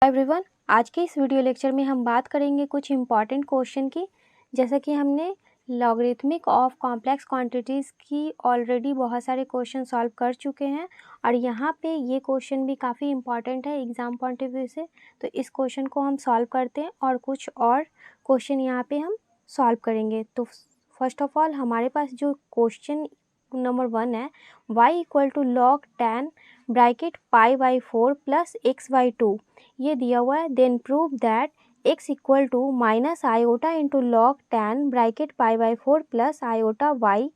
Everyone, आज के इस वीडियो लेक्चर में हम बात करेंगे कुछ इम्पॉर्टेंट क्वेश्चन की। जैसा कि हमने लॉगरिथमिक ऑफ कॉम्प्लेक्स क्वांटिटीज़ की ऑलरेडी बहुत सारे क्वेश्चन सॉल्व कर चुके हैं और यहाँ पे ये क्वेश्चन भी काफ़ी इम्पॉर्टेंट है एग्ज़ाम पॉइंट ऑफ व्यू से। तो इस क्वेश्चन को हम सॉल्व करते हैं और कुछ और क्वेश्चन यहाँ पे हम सॉल्व करेंगे। तो फर्स्ट ऑफ ऑल हमारे पास जो क्वेश्चन नंबर 1 है, y equal to log tan bracket pi by 4 plus X by 2 ये दिया हुआ है। Then prove that x equal to minus iota into log tan bracket pi by 4 plus iota y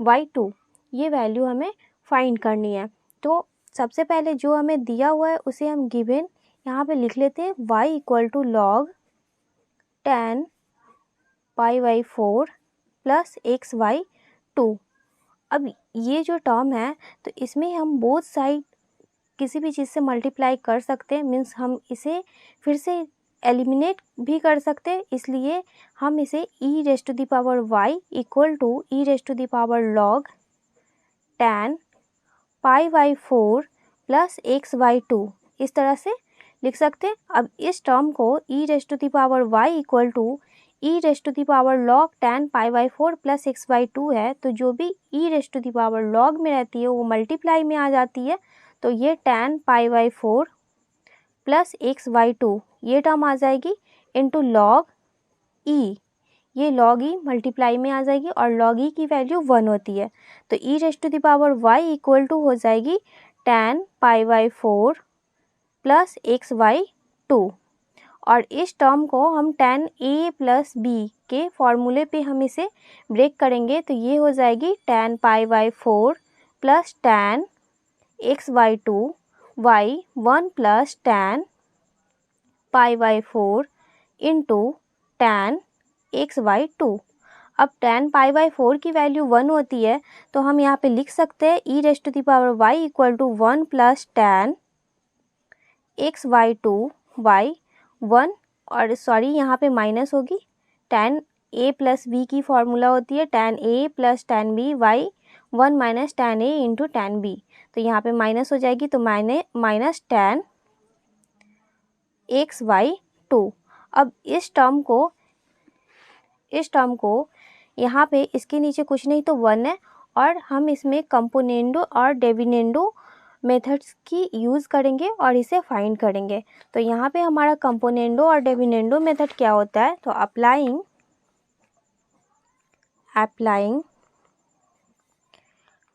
by 2 ये value हमें find करनी है। तो सबसे पहले जो हमें दिया हुआ है उसे हम गिवन यहाँ पे लिख लेते हैं, y equal to log tan pi by 4 plus X by 2। अब ये जो टर्म है तो इसमें हम बोथ साइड किसी भी चीज़ से मल्टीप्लाई कर सकते हैं, मीन्स हम इसे फिर से एलिमिनेट भी कर सकते हैं। इसलिए हम इसे e raise to the power y equal to e raise to the power log tan pi by 4 plus X by 2 इस तरह से लिख सकते हैं। अब इस टर्म को e raise to the power y equal to e raise to the power log tan pi by 4 plus X by 2 है, तो जो भी e raise to the power log में रहती है वो मल्टीप्लाई में आ जाती है। तो ये tan pi by 4 plus X by 2 ये टर्म आ जाएगी इनटू लॉग e, ये लॉग e मल्टीप्लाई में आ जाएगी और लॉग e की वैल्यू 1 होती है। तो e raise to the power y equal to हो जाएगी tan pi by 4 plus X by 2 और इस टर्म को हम tan a प्लस b के फॉर्मूले पे हम इसे ब्रेक करेंगे तो ये हो जाएगी tan pi by 4 plus tan X by 2 y 1 plus tan pi by 4 into tan X by 2। अब tan पाई बाई 4 की वैल्यू 1 होती है तो हम यहाँ पे लिख सकते हैं e raise to the power y equal to 1 plus tan X by 2 y 1 और सॉरी यहाँ पे माइनस होगी, tan a प्लस b की फॉर्मूला होती है tan a plus tan b y 1 minus tan a into tan b। तो यहाँ पे माइनस हो जाएगी तो माइनस tan एक्स बाई 2। अब इस टर्म को यहाँ पे इसके नीचे कुछ नहीं तो 1 है और हम इसमें कंपोनेंडो और डिविडेंडो मेथड्स की यूज़ करेंगे और इसे फाइंड करेंगे। तो यहाँ पे हमारा कंपोनेंडो और डिविडेंडो मेथड क्या होता है, तो applying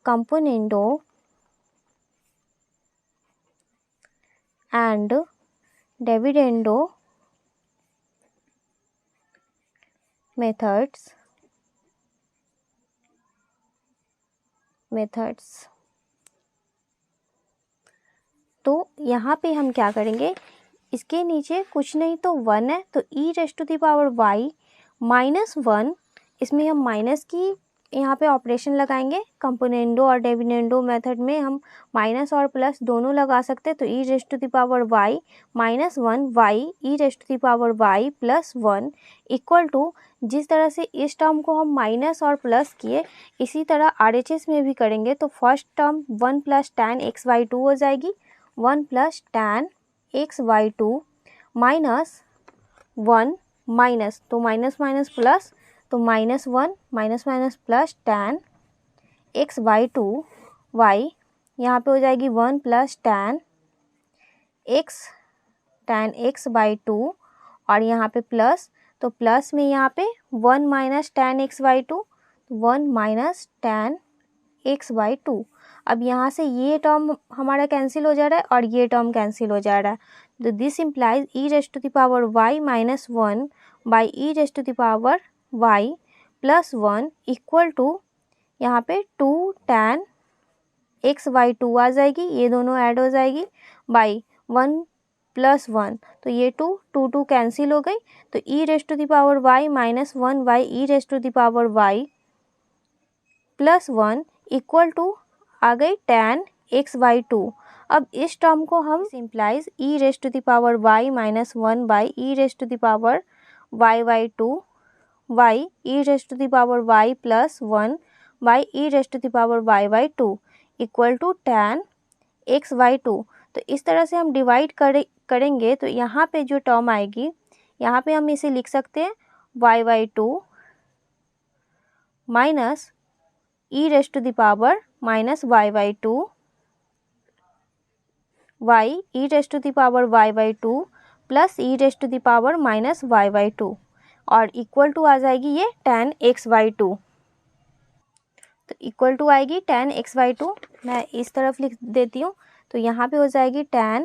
componendo and dividendo methods तो यहाँ पे हम क्या करेंगे, इसके नीचे कुछ नहीं तो 1 है तो e raise to the power y minus 1, इसमें हम माइनस की यहाँ पे ऑपरेशन लगाएंगे। कंपोनेंडो और डिविडेंडो मेथड में हम माइनस और प्लस दोनों लगा सकते हैं। तो e raise to the power y minus 1 y e raise to the power y plus 1 equal to, जिस तरह से इस टर्म को हम माइनस और प्लस किए इसी तरह RHS में भी करेंगे। तो first term 1 plus tan X by 2 हो जाएगी, 1 plus tan X by 2 minus 1 minus, तो माइनस माइनस प्लस, तो minus 1 minus minus plus tan X by 2 y यहाँ पे हो जाएगी 1 प्लस tan एक्स बाई 2 और यहाँ पे प्लस, तो प्लस में यहाँ पे 1 minus tan X by 2, 1 minus tan X by 2। अब यहाँ से ये टर्म हमारा कैंसिल हो जा रहा है और ये टर्म कैंसिल हो जा रहा है। तो this implies e raise to the power y minus 1 by e raise to the power y plus 1 equal to यहाँ पे 2 tan एक्स बाई 2 आ जाएगी, ये दोनों ऐड हो जाएगी बाई 1 प्लस 1, तो ये 2 कैंसिल हो गई। तो e raise to the power y minus 1 by e raise to the power y plus 1 equal to आ गई tan एक्स बाई 2। अब इस टर्म को हम simplify e raise to the power y minus 1 by e raise to the power y by 2 y e raise to the power y plus 1 by e raise to the power y by 2 equal to tan X by 2। तो इस तरह से हम divide करेंगे तो यहाँ पे जो टर्म आएगी, यहाँ पे हम इसे लिख सकते हैं y/2 minus e raise to the power minus y/2 y e raise to the power y/2 plus e raise to the power minus y/2 और इक्वल टू आ जाएगी ये tan x/2। तो इक्वल टू आएगी tan x/2, मैं इस तरफ लिख देती हूँ। तो यहाँ पे हो जाएगी tan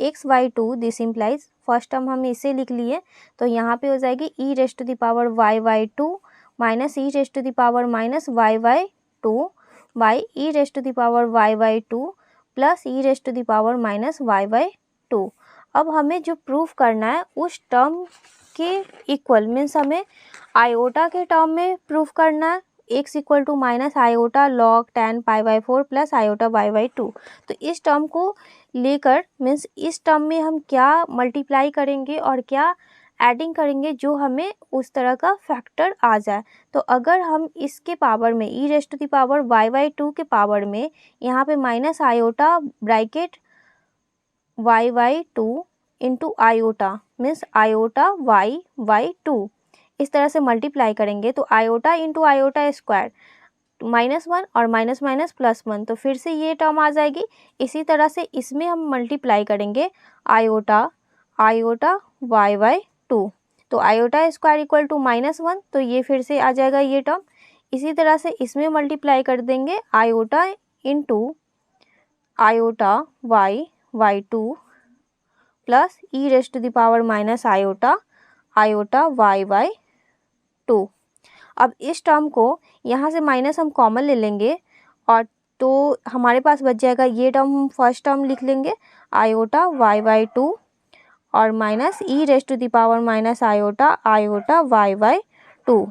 x/2, this implies first term हम इसे लिख लिए, तो यहाँ पे हो जाएगी e raise to the power y/2 minus e raise to the power minus y/2 by e raise to the power y/2 plus e raise to the power minus y/2। अब हमें जो प्रूफ करना है उस टर्म के equal, means हमें iota के term में प्रूफ करना है, x equal to minus iota log tan π/4 plus iota y/2। तो इस टर्म को लेकर मीन्स इस टर्म में हम क्या मल्टीप्लाई करेंगे और क्या एडिंग करेंगे जो हमें उस तरह का फैक्टर आ जाए। तो अगर हम इसके पावर में e raise to the power y/2 के पावर में यहाँ पे minus iota bracket y/2 into iota means iota y/2 इस तरह से मल्टीप्लाई करेंगे तो आयोटा इंटू आयोटा स्क्वायर -1 और माइनस माइनस +1, तो फिर से ये टर्म आ जाएगी। इसी तरह से इसमें हम मल्टीप्लाई करेंगे आयोटा y/2, तो आयोटा स्क्वायर इक्वल टू -1, तो ये फिर से आ जाएगा ये टर्म। इसी तरह से इसमें मल्टीप्लाई कर देंगे iota into iota y/2 plus e raise to the power minus iota y/2। अब इस टर्म को यहाँ से माइनस हम कॉमन ले लेंगे और तो हमारे पास बच जाएगा ये टर्म, हम फर्स्ट टर्म लिख लेंगे आयोटा y/2 और minus e raise to the power minus iota y/2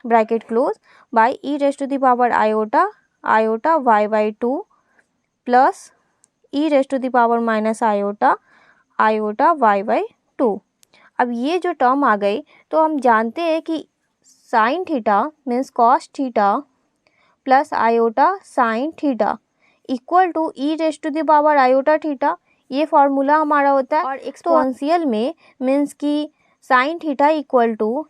bracket close by e raise to the power iota y/2 plus e raise to the power minus iota y/2। अब ये जो term आ गई तो हम जानते हैं कि sine theta means cos theta plus iota sine theta equal to E raise to the power iota theta, ये फॉर्मूला हमारा होता है। और एक्सपोनेंशियल में मीन्स कि साइन थीटा इक्वल टू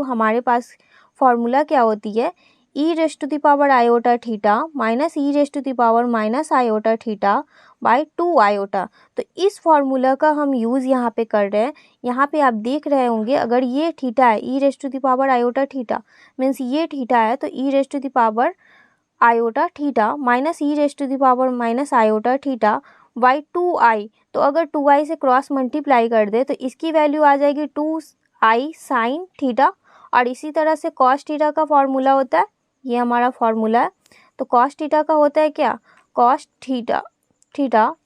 हमारे पास फॉर्मूला क्या होती है, E raise to the power iota theta minus E raise to the power minus iota theta by 2 iota. तो इस फॉर्मूला का हम यूज़ यहाँ पे कर रहे हैं। यहाँ पे आप देख रहे होंगे अगर ये थीटा है E raise to the power iota theta means ये थीटा है, तो E raise to the power iota theta minus E raise to the power minus iota theta by 2i। तो अगर 2i से क्रॉस मल्टीप्लाई कर दे तो इसकी वैल्यू आ जाएगी 2i साइन थीटा। और इसी तरह से कॉस थीटा का फॉर्मूला होता है, ये हमारा फॉर्मूला है। तो कॉस थीटा का होता है क्या, cos theta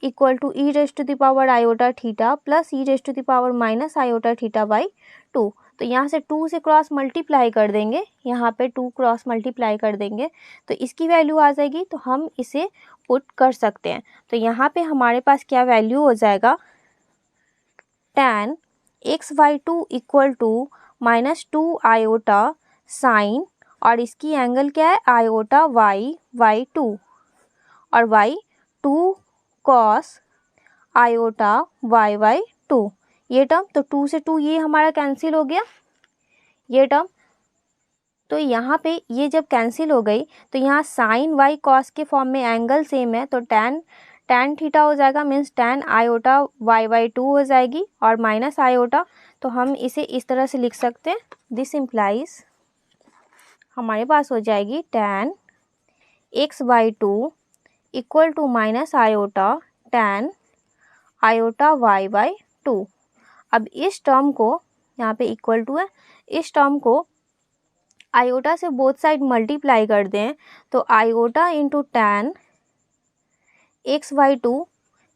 equal to E raise to the power iota theta plus E raise to the power minus iota theta by 2। तो यहाँ से 2 से क्रॉस मल्टीप्लाई कर देंगे, यहाँ पे 2 क्रॉस मल्टीप्लाई कर देंगे तो इसकी वैल्यू आ जाएगी। तो हम इसे पुट कर सकते हैं। तो यहाँ पे हमारे पास क्या वैल्यू हो जाएगा, tan x/2 equal to -2 iota sine और इसकी एंगल क्या है आयोटा y/2 और y2 कॉस आयोटा y/2 ये टर्म। तो 2 से 2 ये हमारा कैंसिल हो गया ये टर्म। तो यहाँ पे ये जब कैंसिल हो गई तो यहाँ साइन y कॉस के फॉर्म में एंगल सेम है, तो tan थीटा हो जाएगा मीन्स tan आयोटा y/2 हो जाएगी और माइनस आयोटा। तो हम इसे इस तरह से लिख सकते हैं, दिस इम्प्लाइज हमारे पास हो जाएगी tan x/2 equal to minus iota tan iota y/2। अब इस टर्म को यहाँ पे इक्वल टू है, इस टर्म को आयोटा से बोथ साइड मल्टीप्लाई कर दें तो iota into tan x/2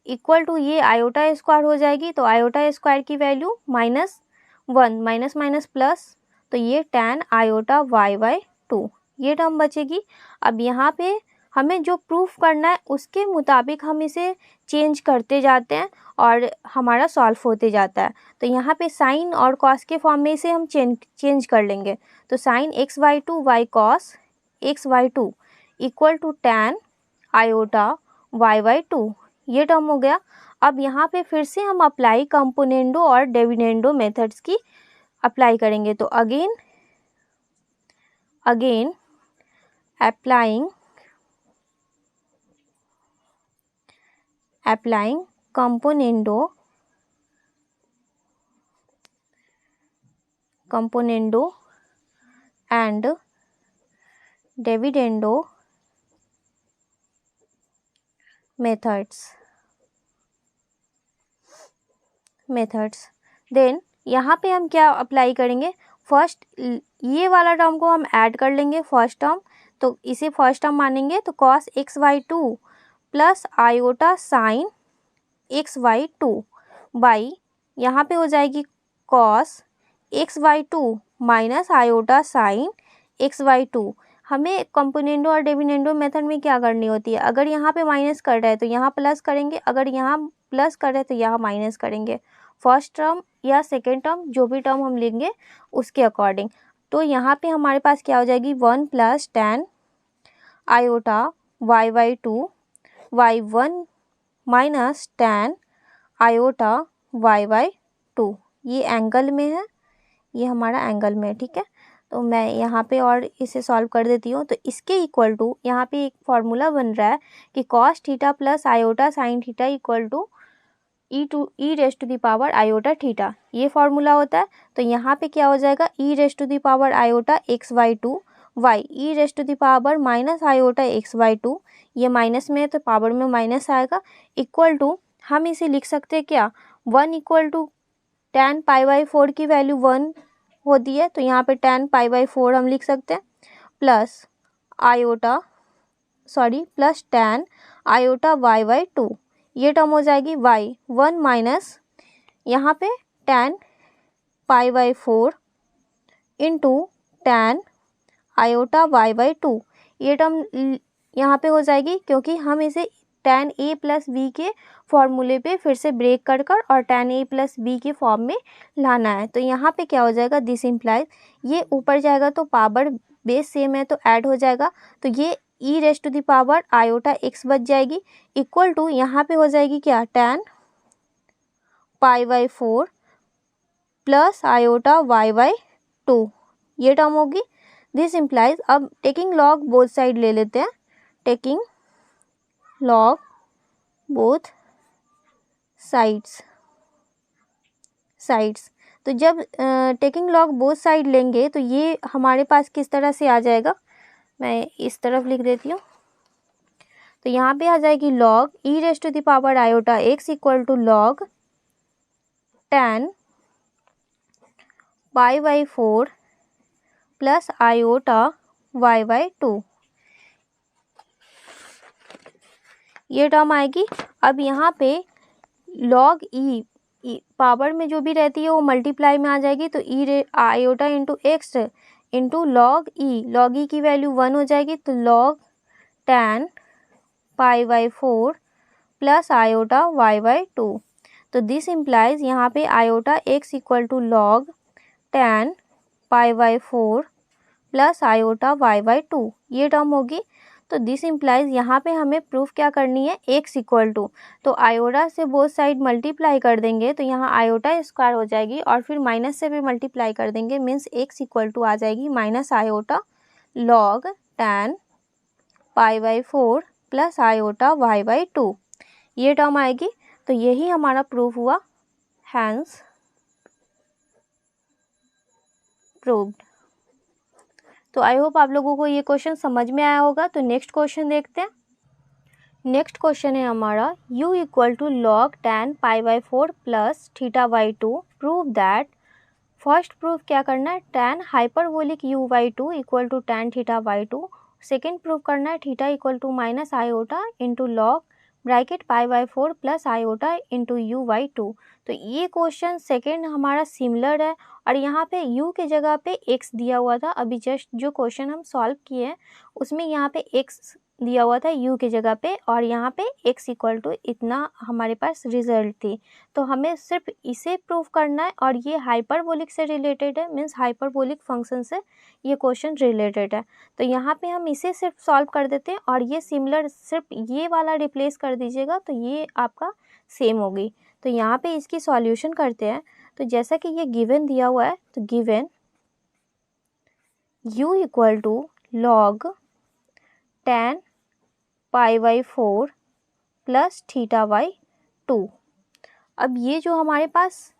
equal to ये आयोटा स्क्वायर हो जाएगी। तो आयोटा स्क्वायर की वैल्यू -1 माइनस माइनस प्लस, तो ये tan आयोटा y/2 ये टर्म बचेगी। अब यहाँ पे हमें जो प्रूफ करना है उसके मुताबिक हम इसे चेंज करते जाते हैं और हमारा सॉल्व होते जाता है। तो यहाँ पे साइन और कॉस के फॉर्म में इसे हम चेंज कर लेंगे। तो sine x/2 y cos x/2 equal to tan iota y/2 ये टर्म हो गया। अब यहाँ पे फिर से हम अप्लाई कंपोनेंडो और डिविडेंडो मेथड्स की अप्लाई करेंगे। तो again applying componendo and dividendo methods। Then यहाँ पे हम क्या अप्लाई करेंगे, फर्स्ट ये वाला टर्म को हम ऐड कर लेंगे फर्स्ट टर्म, तो इसे फर्स्ट टर्म मानेंगे। तो cos xy2 plus iota sign xy2 by यहाँ पे हो जाएगी cos xy2 minus iota sign xy2। हमें कंपोनेंडो और डिविडेंडो मेथड में क्या करनी होती है, अगर यहाँ पे माइनस कर रहे हैं तो यहाँ प्लस करेंगे, अगर यहाँ प्लस कर रहे हैं तो यहाँ माइनस करेंगे, फर्स्ट टर्म या सेकेंड टर्म जो भी टर्म हम लेंगे उसके अकॉर्डिंग। तो यहाँ पे हमारे पास क्या हो जाएगी 1 plus tan iota y/2 y1 minus tan iota y/2। ये एंगल में है, ये हमारा एंगल में है, ठीक है। तो मैं यहाँ पे और इसे सॉल्व कर देती हूँ। तो इसके इक्वल टू यहाँ पे एक फॉर्मूला बन रहा है कि cos theta plus iota sine theta equal to e raise to the power iota theta, ये फॉर्मूला होता है। तो यहाँ पे क्या हो जाएगा e raise to the power iota xy2 y e raise to the power minus iota xy2, ये माइनस में है तो पावर में माइनस आएगा, इक्वल टू हम इसे लिख सकते हैं क्या 1 इक्वल टू tan π/4 की वैल्यू 1 होती है, तो यहाँ पे tan π/4 हम लिख सकते हैं प्लस tan आयोटा y/2, ये टर्म हो जाएगी y1 माइनस यहाँ पे tan π/4 into tan iota y/2, ये टर्म यहाँ पे हो जाएगी क्योंकि हम इसे tan a प्लस बी के फॉर्मूले पे फिर से ब्रेक कर और tan a प्लस बी के फॉर्म में लाना है। तो यहाँ पे क्या हो जाएगा, दिस इम्प्लाइज ये ऊपर जाएगा तो पावर बेस सेम है तो ऐड हो जाएगा, तो ये e raise to the power iota x बच जाएगी, इक्वल टू यहाँ पे हो जाएगी क्या tan π/4 प्लस आयोटा y/2, ये टर्म होगी। दिस इम्प्लाइज, अब टेकिंग लॉग बोथ साइड ले लेते हैं, टेकिंग लॉग बोथ साइड्स। तो जब टेकिंग लॉग बोथ साइड लेंगे तो ये हमारे पास किस तरह से आ जाएगा, मैं इस तरफ लिख देती हूँ। तो यहाँ पे आ जाएगी log e raise to the power iota x equal to log tan π/4 plus iota y/2, ये टर्म आएगी। अब यहाँ पे लॉग e पावर में जो भी रहती है वो मल्टीप्लाई में आ जाएगी, तो iota into X into log E की वैल्यू 1 हो जाएगी, तो log tan π/4 plus iota y/2। तो दिस इम्प्लाइज यहाँ पे iota x equal to log tan π/4 plus iota y/2, ये टर्म होगी। तो दिस इम्प्लाइज यहाँ पे हमें प्रूफ क्या करनी है, x इक्वल टू, तो आयोटा से बोथ साइड मल्टीप्लाई कर देंगे तो यहाँ आयोटा स्क्वायर हो जाएगी और फिर माइनस से भी मल्टीप्लाई कर देंगे, मीन्स x इक्वल टू आ जाएगी minus iota log tan π/4 plus iota y/2, ये टर्म आएगी। तो यही हमारा प्रूफ हुआ, हैंस प्रूव्ड। तो आई होप आप लोगों को ये क्वेश्चन समझ में आया होगा। तो नेक्स्ट क्वेश्चन देखते हैं। नेक्स्ट क्वेश्चन है हमारा u equal to log tan π/4 plus θ/2 prove that. First proof क्या करना है, tan hyperbolic u/2 equal to tan θ/2। Second proof करना है theta equal to minus iota into log bracket π/4 plus iota into u/2। तो ये question second हमारा similar है और यहाँ पे u के जगह पे x दिया हुआ था। अभी जस्ट जो क्वेश्चन हम सॉल्व किए हैं उसमें यहाँ पे x दिया हुआ था u की जगह पे और यहाँ पे x इक्वल टू इतना हमारे पास रिजल्ट थी। तो हमें सिर्फ इसे प्रूव करना है और ये हाइपरबोलिक से रिलेटेड है, मीन्स हाइपरबोलिक फंक्शन से ये क्वेश्चन रिलेटेड है। तो यहाँ पे हम इसे सिर्फ सॉल्व कर देते हैं और ये सिमिलर सिर्फ ये वाला रिप्लेस कर दीजिएगा तो ये आपका सेम होगी। तो यहाँ पे इसकी सॉल्यूशन करते हैं। तो जैसा कि ये गिवन दिया हुआ है तो given u equal to log tan π/4 plus θ/2। अब ये जो हमारे पास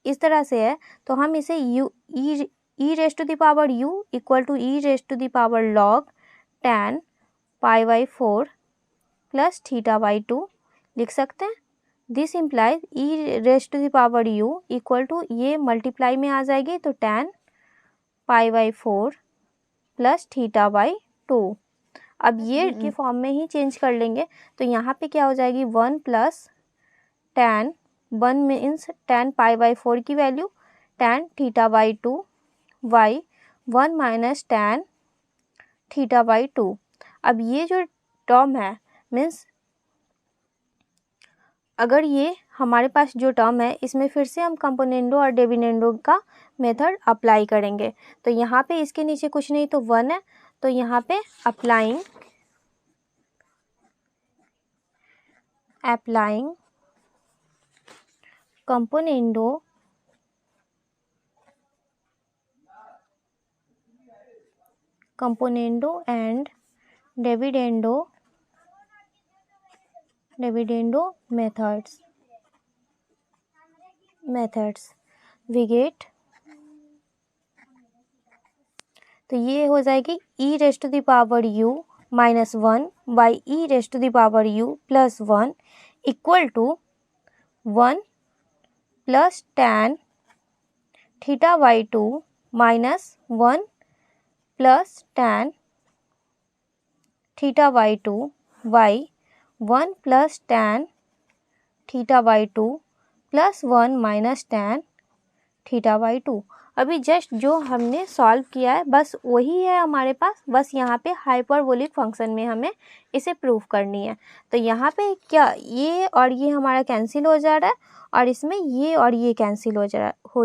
इस तरह से है तो हम इसे e raise to the power u equal to e raise to the power log tan π/4 plus θ/2 लिख सकते हैं। This implies e raise to the power u equal to ये मल्टीप्लाई में आ जाएगी तो tan π/4 प्लस θ/2। अब ये के फॉर्म में ही चेंज कर लेंगे तो यहाँ पे क्या हो जाएगी 1 प्लस tan 1 मीन्स tan π/4 की value tan θ/2 y 1 minus tan θ/2। अब ये जो टर्म है मीन्स अगर ये हमारे पास जो टर्म है इसमें फिर से हम कंपोनेंडो और डिविडेंडो का मेथड अप्लाई करेंगे। तो यहाँ पे इसके नीचे कुछ नहीं तो 1 है तो यहाँ पे applying componendo and dividendo methods we get. तो ये हो जाएगी e raise to the power u minus 1 by e raise to the power u plus 1 equal to 1 plus tan θ/2 minus 1 plus tan θ/2 by 1 plus tan θ/2 plus 1 minus tan θ/2। अभी just जो हमने solve किया है बस वही है हमारे पास, बस यहाँ पे हाइपरबोलिक फंक्शन में हमें इसे प्रूव करनी है। तो यहाँ पे क्या ये और ये हमारा कैंसिल हो जा रहा है और इसमें ये और ये कैंसिल हो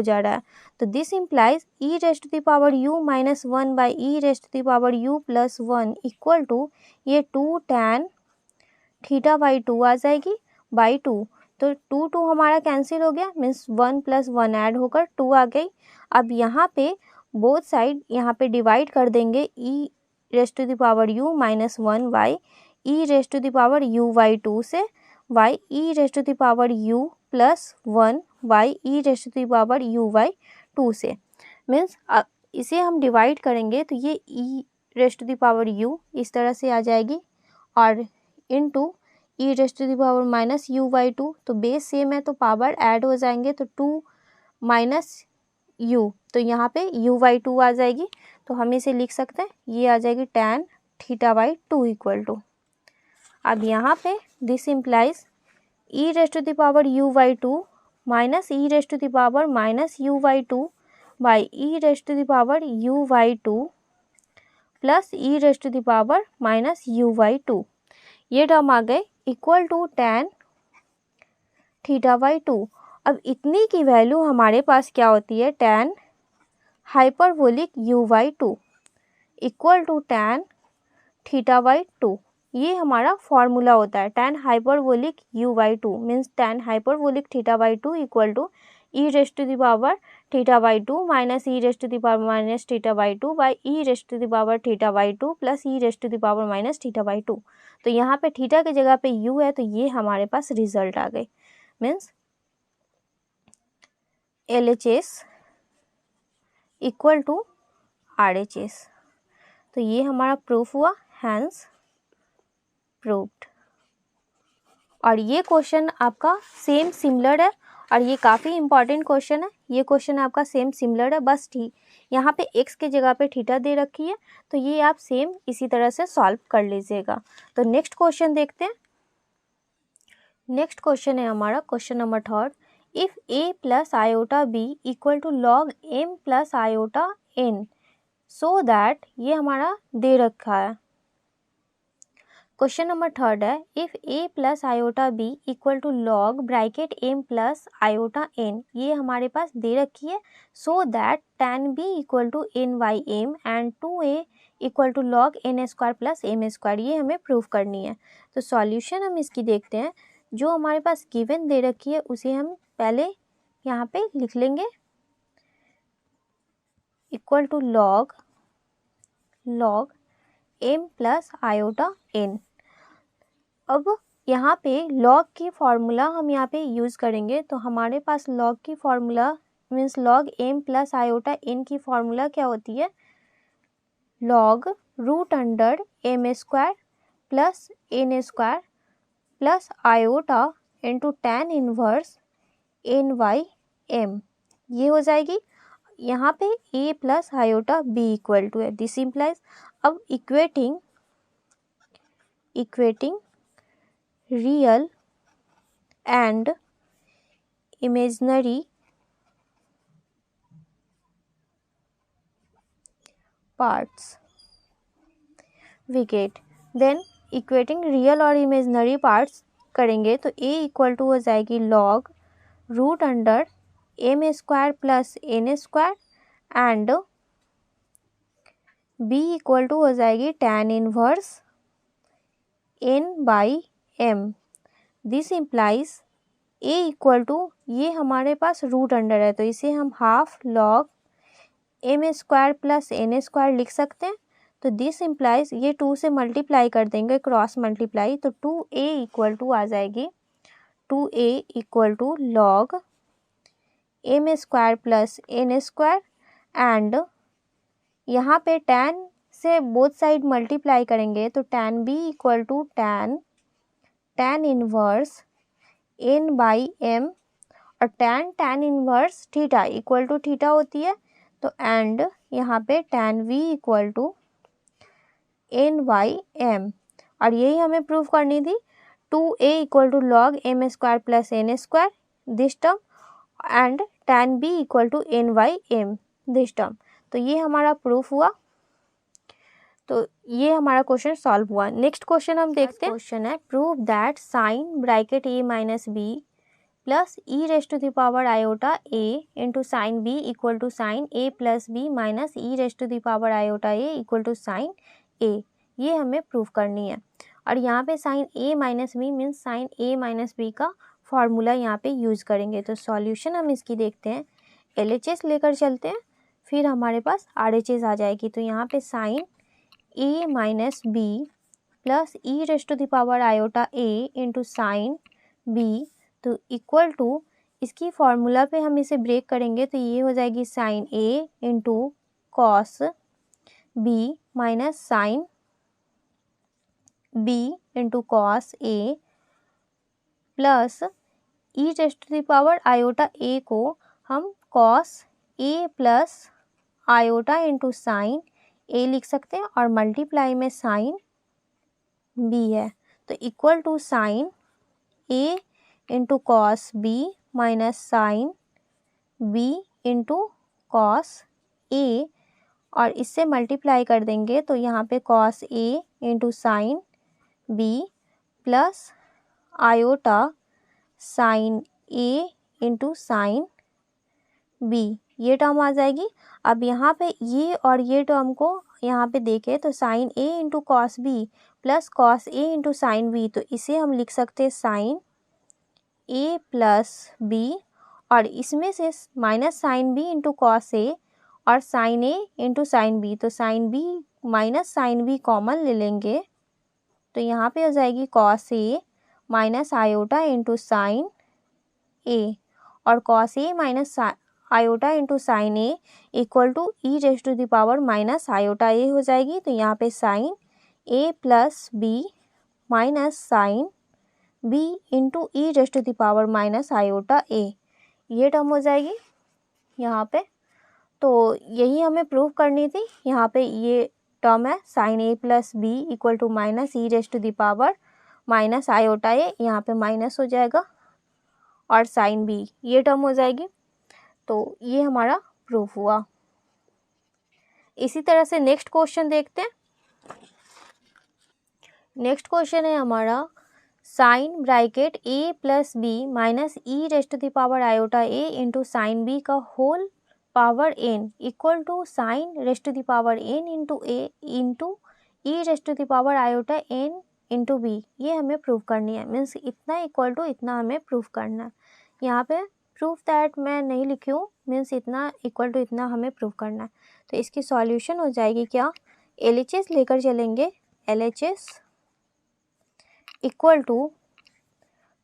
जा रहा है। तो this implies e raise to the power u minus 1 by e raise to the power u plus 1 equal to ये 2 tan θ/2 आ जाएगी बाई 2। तो 2 हमारा कैंसिल हो गया मीन्स 1 प्लस 1 ऐड होकर 2 आ गई। अब यहाँ पे बोथ साइड यहाँ पे डिवाइड कर देंगे e raise to the power u minus 1 by e raise to the power u/2 से by e raise to the power u plus 1 by e raise to the power u/2 से। Means इसे हम divide करेंगे तो ये e raise to the power u इस तरह से आ जाएगी और into e raise to the power minus u/2। तो बेस सेम है तो पावर ऐड हो जाएंगे तो 2 माइनस u तो यहाँ पे u/2 आ जाएगी। तो हम इसे लिख सकते हैं ये आ जाएगी tan θ/2 इक्वल टू। अब यहाँ पे this implies e raise to the power u/2 minus e raise to the power minus u/2 by e raise to the power u/2 plus e raise to the power minus u/2। ये term आ गए equal to tan θ/2। अब इतनी की value हमारे पास क्या होती है tan hyperbolic u/2 equal to tan θ/2। ये हमारा फॉर्मूला होता है tan hyperbolic u/2 means tan hyperbolic θ/2 equal to e raise to the power θ/2 minus e raise to the power minus θ/2 by e raise to the power θ/2 plus e raise to the power minus θ/2। तो यहाँ पे theta की जगह पे u है तो ये हमारे पास रिजल्ट आ गई means LHS equal to RHS। तो ये हमारा प्रूफ हुआ, हैंस प्रूव्ड। और ये क्वेश्चन आपका सेम सिमिलर है और ये काफ़ी इंपॉर्टेंट क्वेश्चन है। ये क्वेश्चन आपका सेम सिमिलर है, बस ठीक यहाँ पे x के जगह पे थीटा दे रखी है तो ये आप सेम इसी तरह से सॉल्व कर लीजिएगा। तो नेक्स्ट क्वेश्चन देखते हैं। नेक्स्ट क्वेश्चन है हमारा question number 3। If a plus iota b equal to log m plus iota n so that, ये हमारा दे रखा है क्वेश्चन नंबर 3 है, if a plus iota b equal to log bracket m plus iota n, ये हमारे पास दे रखी है, so that tan b equal to n by m and 2a equal to log n square plus m square, ये हमें prove करनी है। तो सॉल्यूशन हम इसकी देखते हैं। जो हमारे पास गिवन दे रखी है उसे हम पहले यहाँ पे लिख लेंगे, equal to log m plus iota n। अब यहाँ पे लॉग की फॉर्मूला हम यहाँ पे यूज़ करेंगे, तो हमारे पास लॉग की formula means log m plus iota n की फॉर्मूला क्या होती है, log root under m square plus n square plus iota into tan inverse n by m, ये हो जाएगी। यहाँ पे a plus iota b equal टू है, दिस इम्प्लाइज। अब equating real and imaginary parts we get, then equating real और imaginary parts करेंगे तो a इक्वल टू हो जाएगी log root under m square plus n square and b equal to हो जाएगी tan inverse n by m। This implies a equal to, ये हमारे पास रूट अंडर है तो इसे हम half log m square plus n square लिख सकते हैं। तो दिस इम्प्लाइज ये 2 से मल्टीप्लाई कर देंगे, क्रॉस मल्टीप्लाई, तो 2a इक्वल टू आ जाएगी 2a equal to log m square plus n square and यहाँ पे टैन से बोथ साइड मल्टीप्लाई करेंगे तो tan b equal to tan inverse n by m और tan inverse theta equal to theta होती है, तो एंड यहाँ पे tan v equal to n by m, और यही हमें प्रूव करनी थी। 2a equal to log m square plus n square this term and tan b equal to n by m this term, तो ये हमारा प्रूफ हुआ। तो ये हमारा क्वेश्चन सॉल्व हुआ। नेक्स्ट क्वेश्चन हम देखते हैं। क्वेश्चन है, prove that sine bracket a minus b plus e raise to the power iota a into sine b equal to sine a plus b minus e raise to the power iota a equal to sine a, ये हमें prove करनी है। और यहाँ पे sine a minus b means sine a minus b का formula यहाँ पे यूज़ करेंगे। तो सॉल्यूशन हम इसकी देखते हैं, LHS लेकर चलते हैं, फिर हमारे पास RHS आ जाएगी। तो यहाँ पे sine a minus b plus e raise to the power iota a into sine b, तो इक्वल टू इसकी फॉर्मूला पे हम इसे ब्रेक करेंगे तो ये हो जाएगी sine a into cos b minus sine b into cos a plus e raise to the power iota a को हम cos a plus iota into sine a लिख सकते हैं और मल्टीप्लाई में साइन b है, तो equal to sine a into cos b minus sine b into cos a, और इससे मल्टीप्लाई कर देंगे तो यहाँ पे cos a into sine b plus iota sine a into sine b, ये टर्म आ जाएगी। अब यहाँ पे ये और ये टर्म को यहाँ पे देखें तो sine a into cos b plus cos a into sine b, तो इसे हम लिख सकते हैं साइन a प्लस b, और इसमें से minus sine b into cos a और sine a into sine b, तो sine b minus sine b common ले लेंगे तो यहाँ पे हो जाएगी cos a minus iota into sine a, और cos a minus iota into sine a equal to e raise to the power minus iota a हो जाएगी। तो यहाँ पे sine a plus b minus sine b into e raise to the power minus iota a, ये term हो जाएगी यहाँ पे। तो यही हमें प्रूव करनी थी। यहाँ पे ये टर्म है sine a plus b equal to minus e raise to the power minus iota a, यहाँ पे माइनस हो जाएगा और साइन b ये टर्म हो जाएगी। तो ये हमारा प्रूफ हुआ। इसी तरह से नेक्स्ट क्वेश्चन देखते हैं। नेक्स्ट क्वेश्चन है हमारा sine bracket a plus B minus E rest to the power iota a into sine B का whole power n equal to sine rest to the power n into a into E rest to the power iota n into B. ये हमें prove करनी है, means इतना equal to इतना हमें prove करना है। यहाँ पे प्रूफ दैट मैं नहीं लिखी हूँ, मीन्स इतना इक्वल टू इतना हमें प्रूव करना है। तो इसकी सॉल्यूशन हो जाएगी क्या, LHS लेकर चलेंगे, LHS equal to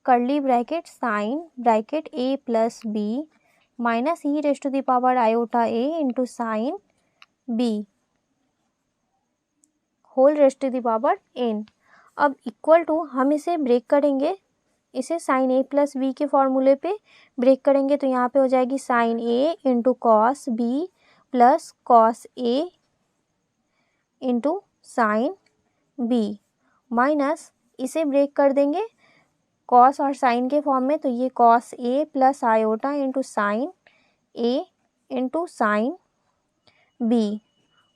curly bracket sine bracket a plus B minus E rest to the power iota a into sine b whole rest to the power n। अब इक्वल टू हम इसे break करेंगे, इसे sign a plus B के फॉर्मूले पे break करेंगे तो यहाँ पे हो जाएगी sine a into cos b plus cos a into sine b minus इसे ब्रेक कर देंगे कॉस और साइन के फॉर्म में, तो ये cos a plus iota into sine a into sine b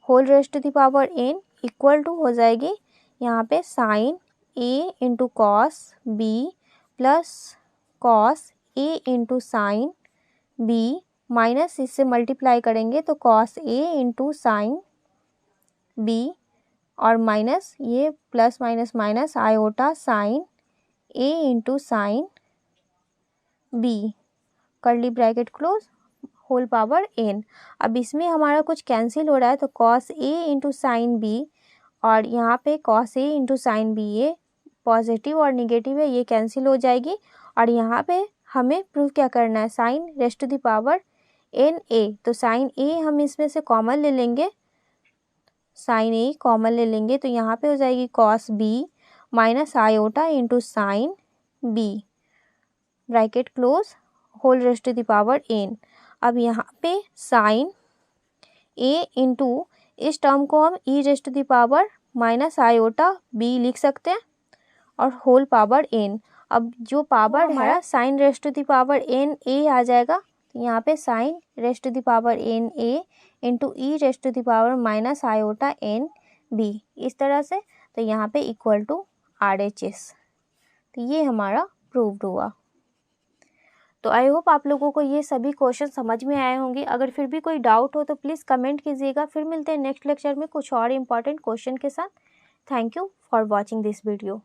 whole rest to the power n equal to हो जाएगी यहाँ पे sine a into cos b plus cos a into sine b minus इससे multiply करेंगे तो cos a into sine b और minus ये plus minus minus iota sine a into sine b curly bracket close whole power n। अब इसमें हमारा कुछ cancel हो रहा है तो cos a into sine b और यहाँ पे cos a into sine b, ये पॉजिटिव और निगेटिव है, ये कैंसिल हो जाएगी। और यहाँ पे हमें प्रूव क्या करना है, sine rest to the power n a, तो साइन a हम इसमें से कॉमन ले लेंगे, साइन a कॉमन ले लेंगे तो यहाँ पे हो जाएगी cos b minus iota into sine b bracket close whole rest to the power n। अब यहाँ पे साइन a इंटू इस टर्म को हम E rest to the power minus iota b लिख सकते हैं और होल पावर n। अब जो पावर है sine rest to the power n a आ जाएगा, तो यहाँ पे sine rest to the power n a into E rest to the power minus iota n b, इस तरह से। तो यहाँ पे इक्वल टू RHS, तो ये हमारा प्रूव्ड हुआ। तो आई होप आप लोगों को ये सभी क्वेश्चन समझ में आए होंगे। अगर फिर भी कोई डाउट हो तो प्लीज़ कमेंट कीजिएगा। फिर मिलते हैं नेक्स्ट लेक्चर में कुछ और इम्पॉर्टेंट क्वेश्चन के साथ। Thank you for watching this video.